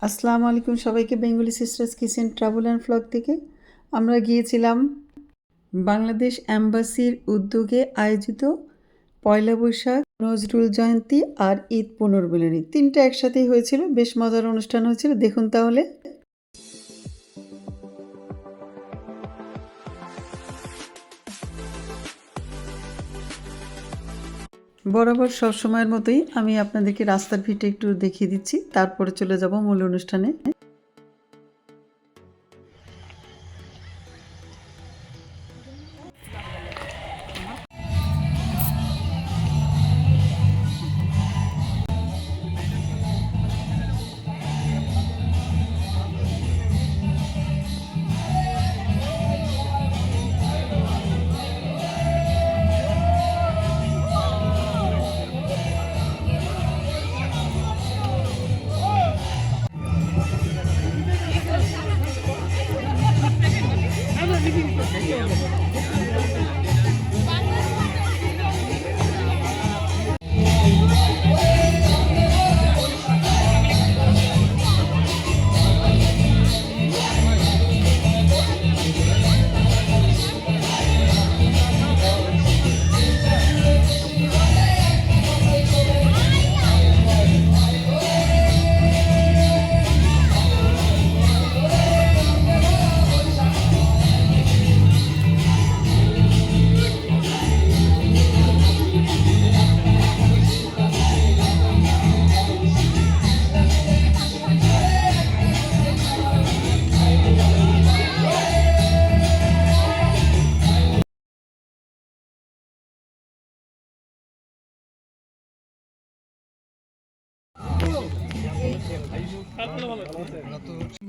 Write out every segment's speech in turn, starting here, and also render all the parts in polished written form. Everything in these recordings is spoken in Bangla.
আসসালামু আলাইকুম সবাইকে। Bengali sisters kitchen travel and vlog থেকে আমরা গিয়েছিলাম বাংলাদেশ এম্বাসির উদ্যোগে আয়োজিত পয়লা বৈশাখ, নজরুল জয়ন্তী আর ঈদ পুনর্মিলনী, তিনটা একসাথেই হয়েছিল। বেশ মজার অনুষ্ঠান হয়েছিল, দেখুন তাহলে। বরাবর সব সময়ের মতোই আমি আপনাদেরকে রাস্তার ভিটে একটু দেখিয়ে দিচ্ছি, তারপরে চলে যাব মূল অনুষ্ঠানে।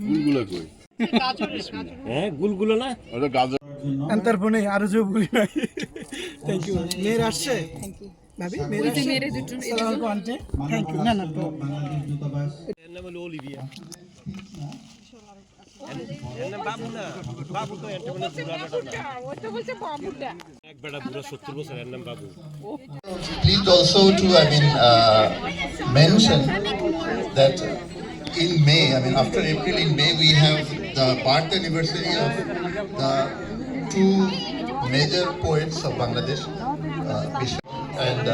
গুলগুলা কই? হ্যাঁ গুলগুলা না, ওটা গাজর। अंतरपने आरो जो भूली নাই। थैंक यू मेरे আসছে ভাবি মেরে আসছে মেরে দুটো সালাম আলাইকুম আন্টি থ্যাংক ইউ না না তো এর নাম হলো অলিভিয়া। এর নাম বাবু না, বাবু তো এটা মানে বুড়া ও তো বলছে বাবুটা এক বড় বুড়া 70 বছর, এর নাম বাবু। Please also to mention that in May, after April, in May we have the birth anniversary of the two major poets of Bangladesh, Bishop and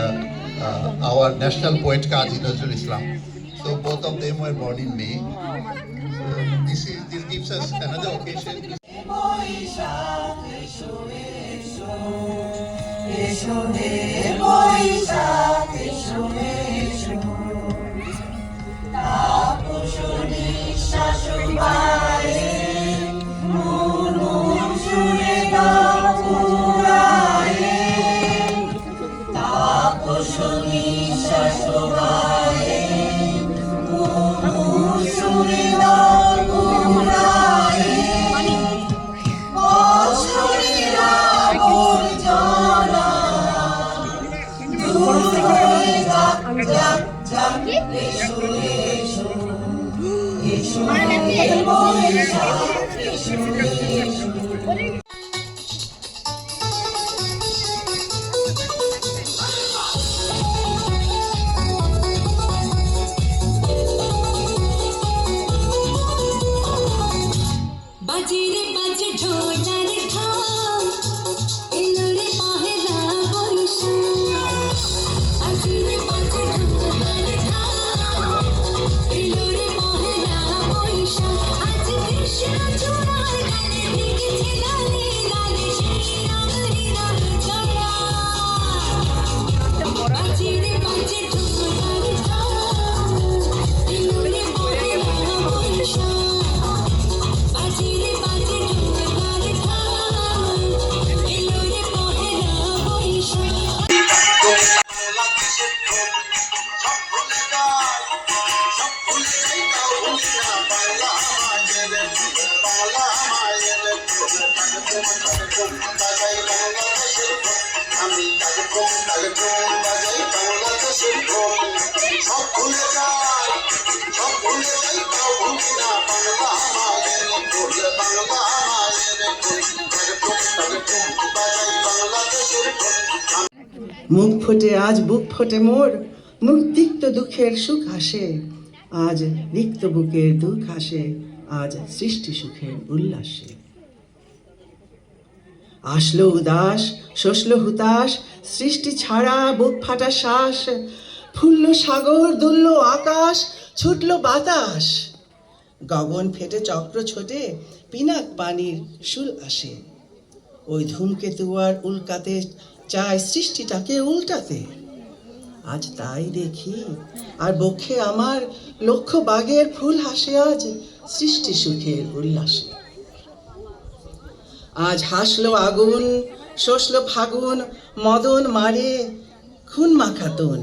our national poet Kazi Nazrul Islam. So both of them were born in May. So this gives us another occasion. মুখ ফোটে আজ বুক ফোটে মোর, মুখ তিক্ত দুঃখের সুখ হাসে, আজ রিক্ত বুকের দুঃখ হাসে, আজ সৃষ্টি সুখের উল্লাসে। আসলো উদাস, শসলো হুতাশ, সৃষ্টি ছাড়া বুক ফাটা শ্বাস, ফুললো সাগর, দুললো আকাশ, ছুটলো বাতাস, গগন ফেটে চক্র ছোটে, পিনাক পানির শুল আসে। ওই ধূমকেতু আর উল্কাতে চায় সৃষ্টিটাকে উল্টাতে। আজ তাই দেখি আর বক্ষে আমার লক্ষ বাগের ফুল হাসে, আজ সৃষ্টি সুখের উল্লাসে। আজ হাসলো আগুন, শসলো ফাগুন, মদন মারে খুন মাখাতুন।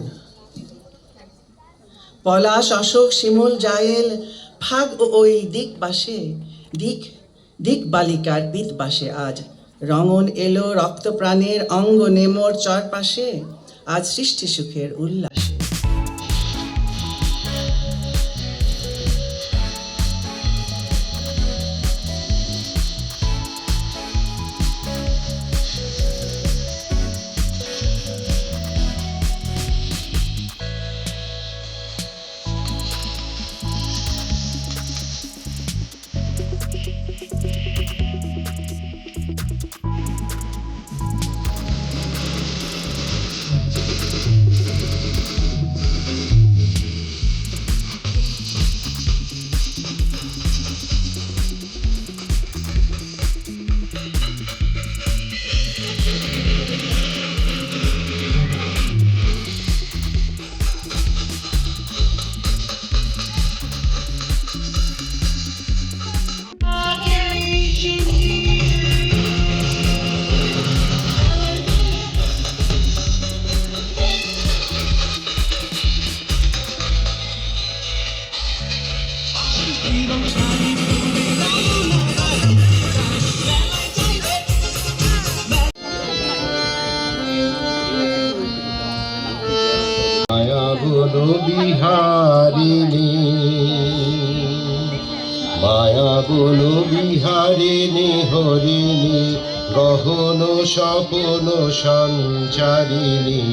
পলাশ, অশোক, শিমুল, জায়েল, ফাগ ও ওই দিক বাসে, দিক বালিকার পিত বাসে। আজ রঙন এলো রক্ত প্রাণের অঙ্গ নেমোর চারপাশে, আজ সৃষ্টি সুখের উল্লাসে। মায়া বলো বিহারিণী, মায়া বলো বিহারিণী হরিণী, গহন স্বপন সঞ্চারিণী।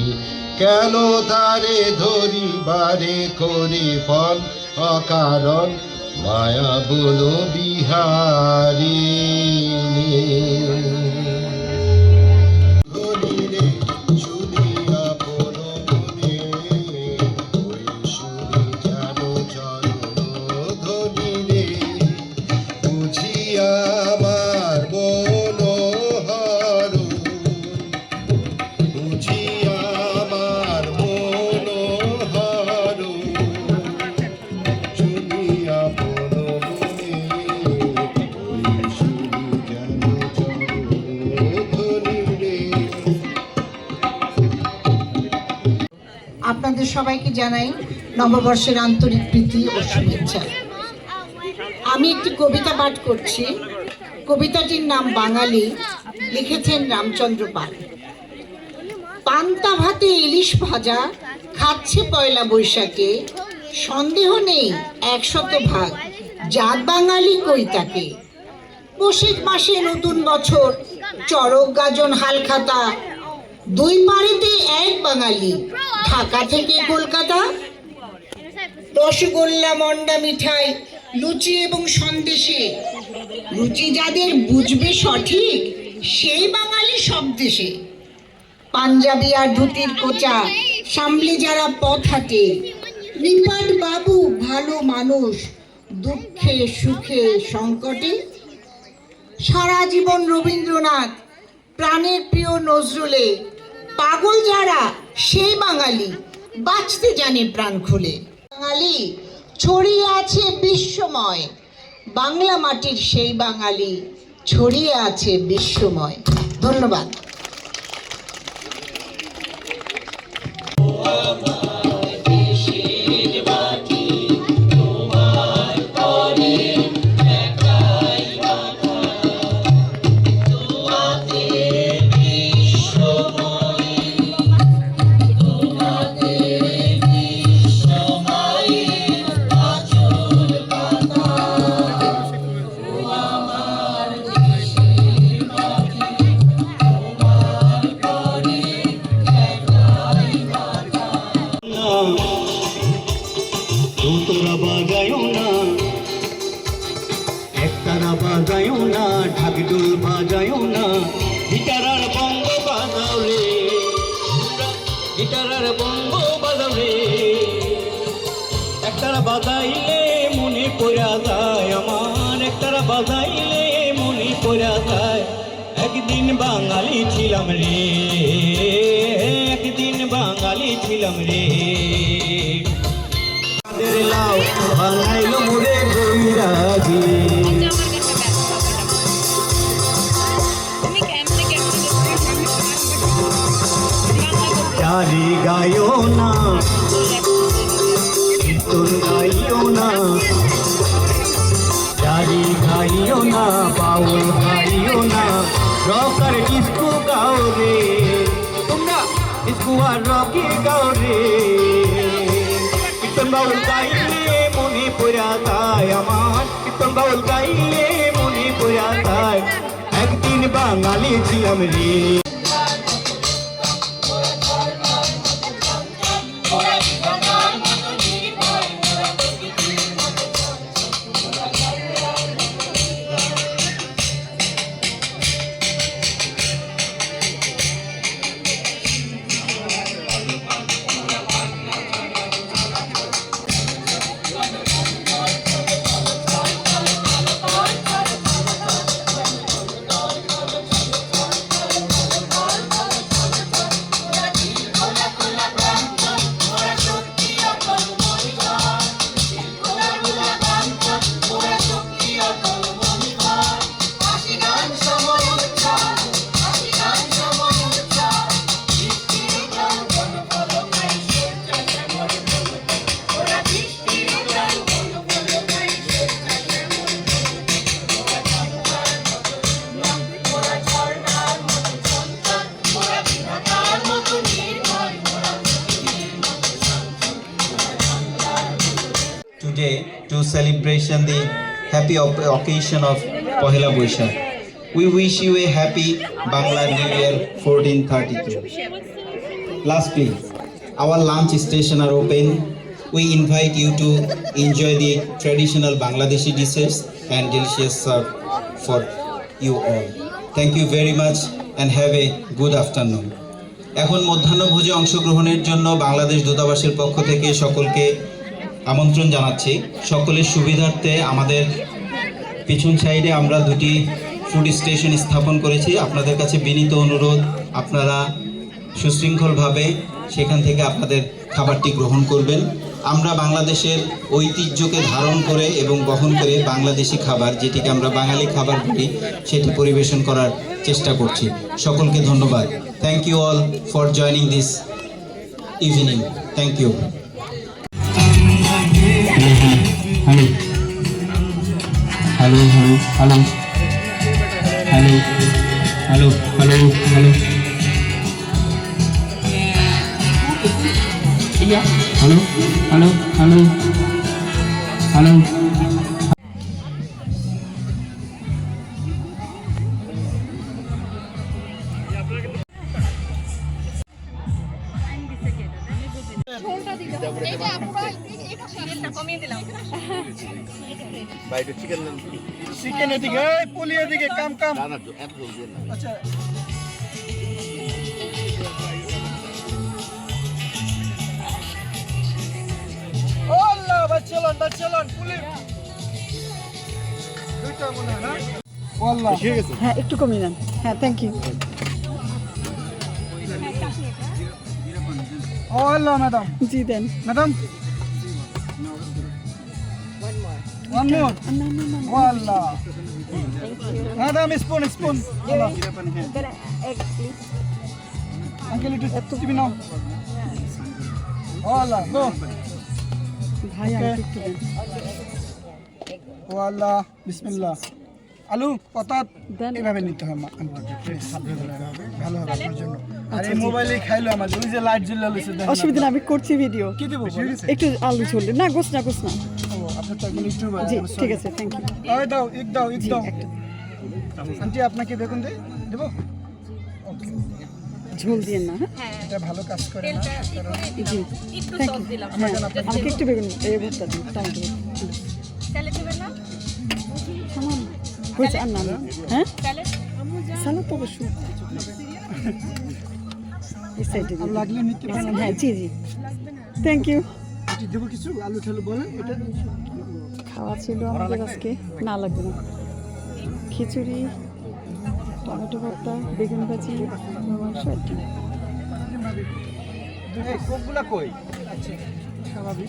কেন তারে ধরিবারে করি ফল অকারণ, মায়া বলো বিহারিণী। আপনাদের সবাইকে জানাই নববর্ষের আন্তরিক প্রীতি ও শুভেচ্ছা। আমি একটি কবিতা পাঠ করছি। কবিতাটির নাম বাঙালি, লিখেছেন রামচন্দ্র পাল। পান্তা ভাতে ইলিশ ভাজা খাচ্ছে পয়লা বৈশাখে, সন্দেহ নেই 100% জাত বাঙালি কই তাকে। পৌষের মাসে নতুন বছর, চড়ক গাজন হালখাতা, দুই পাড়েতে এক বাঙালি, ঢাকা থেকে কলকাতা। রসগোল্লা, মন্ডা, মিঠাই, লুচি এবং সন্দেশে, রুচি যাদের বুঝবে সঠিক, সেই বাঙালি সব দেশে। পাঞ্জাবি আর ধুতির কোচা সামলে যারা পথ হাঁটে, নিপাট বাবু ভালো মানুষ, দুঃখে সুখে সংকটে। সারা জীবন রবীন্দ্রনাথ, প্রাণের প্রিয় নজরুলে, পাগল যারা সেই বাঙালি, বাঁচতে জানে প্রাণ খুলে। বাঙালি ছড়িয়ে আছে বিশ্বময়, বাংলা মাটির সেই বাঙালি ছড়িয়ে আছে বিশ্বময়। ধন্যবাদ। বাজায়ও না, ঢাকঢোল বাজায়ও না, গিটার আর বঙ্গ বাজাও রে, গিটার আর বঙ্গ বাজাও রে। একতারা বাজাইলে মনে পড়া যায় আমার, একতারা বাজাইলে মনে পড়া যায়। একদিন বাঙালি ছিলাম রে, একদিন বাঙালি ছিলাম রে। কাদের লাউ বাঙাইলো মোরে বৈরাগী, জারি গায়ও না, কীর্তন গাইও না, জারি গাইও না, বাউল গাইও না, রক আর ডিস্কো গাও রে, তোমরা ডিস্কো আর রকি গাও রে। কীর্তন বাউল গাইলে মনে পড়া যায় আমার, কীর্তন বাউল গাইলে মনে পড়া যায়। একদিন বাঙালি ছিলাম রে। Today to celebration the happy occasion of Pohela Boishakh. We wish you a happy Bangla New Year 1432. Lastly, our lunch station are open. We invite you to enjoy the traditional Bangladeshi dishes and delicious serve for you all. Thank you very much and have a good afternoon. এখন মধ্যাহ্নভোজে অংশগ্রহণের জন্য বাংলাদেশ দূতাবাসের পক্ষ থেকে সকলকে আমন্ত্রণ জানাচ্ছি। সকলের সুবিধার্থে আমাদের পিছন সাইডে আমরা দুটি ফুড স্টেশন স্থাপন করেছি। আপনাদের কাছে বিনীত অনুরোধ, আপনারা সুশৃঙ্খলভাবে সেখান থেকে আপনাদের খাবারটি গ্রহণ করবেন। আমরা বাংলাদেশের ঐতিহ্যকে ধারণ করে এবং বহন করে বাংলাদেশি খাবার, যেটিকে আমরা বাঙালি খাবার বলি, সেটি পরিবেশন করার চেষ্টা করছি। সকলকে ধন্যবাদ। Thank you all for joining this evening. Thank you. Hello hello hello hello hello hello hello hello hello hello hello. Chicken এদিকে, পুলি এদিকে, কাম কাম। আচ্ছা আল্লাহ, বাচ্চালন পুলি দুইটা মনে হয় না? আল্লাহ, হ্যাঁ একটু কমিয়ে দেন। হ্যাঁ থ্যাংক ইউ। আল্লাহ ম্যাডাম, জি দেন। Madam one more. Wallah. Madam, spoon. Allah. Uncle, it is to be now. Wallah, go. ভাই আর একটু দেন। Wallah, Bismillah. আলু পতাত দেন। এভাবে নিতে হয় ভালো হবে আপনার জন্য। আর এই মোবাইলে খাইলো আমাদের, ওই যে লাইট জ্বলে লইছে দেখেন। অসুবিধা না, আমি করছি ভিডিও। কি দেব? একটু আলু ঝোল না, গোস না। ও আপনার তো একটু জি ঠিক আছে, থ্যাংক ইউ। ওই দাও, এক দাও। আন্টি আপনাকে বেগুন দেব? ওকে, ঝোল দিয়ে না। হ্যাঁ এটা ভালো কাজ করে না। জি থ্যাংক ইউ। আমাকে একটু বেগুন ভর্তা দিন, টমেটো। হয়েছে আর না না। হ্যাঁ সালাদ তো অবশ্যই এই সাইডে আর লাগলে নিতে পারেন। হ্যাঁ জি জি থ্যাংক ইউ। এটি দেবো কিছু আলু ঠালু বলেন এটা খাওয়া ছিল আমাদের আজকে, না লাগবে না, খিচুড়ি, টমেটো ভর্তা, বেগুন ভাজি, মাংস আর ডিম। কোকগুলা কই? আচ্ছা স্বাভাবিক।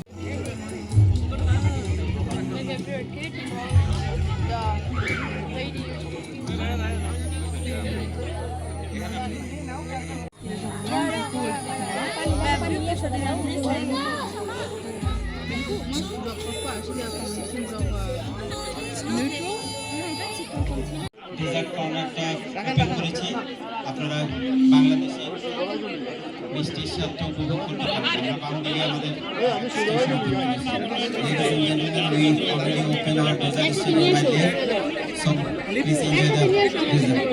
ডেজার্ট কর্নারটা ওপেন করেছি, আপনারা বাংলাদেশে মিষ্টির স্বাদটা উপভোগ করতে পারেন। আমরা বাঙালি আমাদের we already open our dessert station over here, so please enjoy the dessert.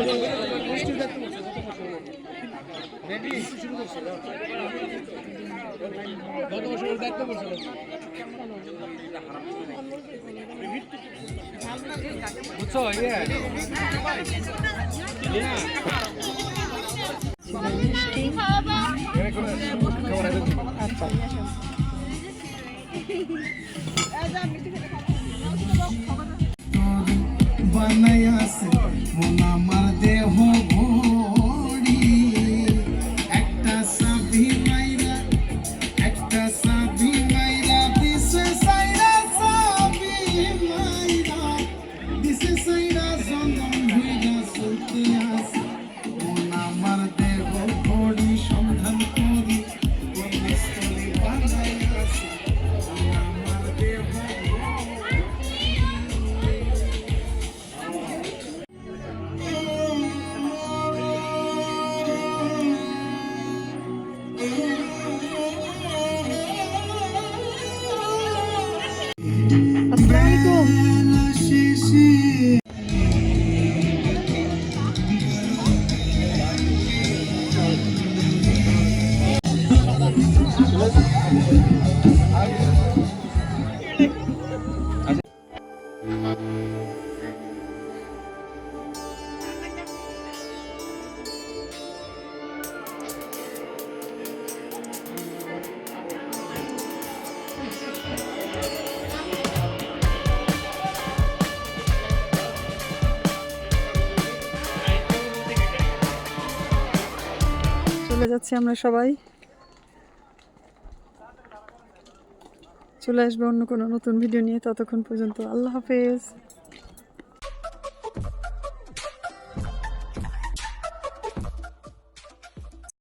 বানাইয়াছে মন আমার দেহ ভরি, একটা সাবি মাইরা দিছে সাইরা সাবি মাইরা দিছে সাইরা জনম হইরা চলতে আছে মন আমার দেহ ভরি, সন্ধান করি বন্ধস্থলে বানাইয়াছে মন আমার দেহ আসসালামু আলাইকুম। চলে যাচ্ছি আমরা সবাই, চলে আসবে অন্য কোনো নতুন ভিডিও নিয়ে। ততক্ষণ পর্যন্ত আল্লাহ হাফেজ।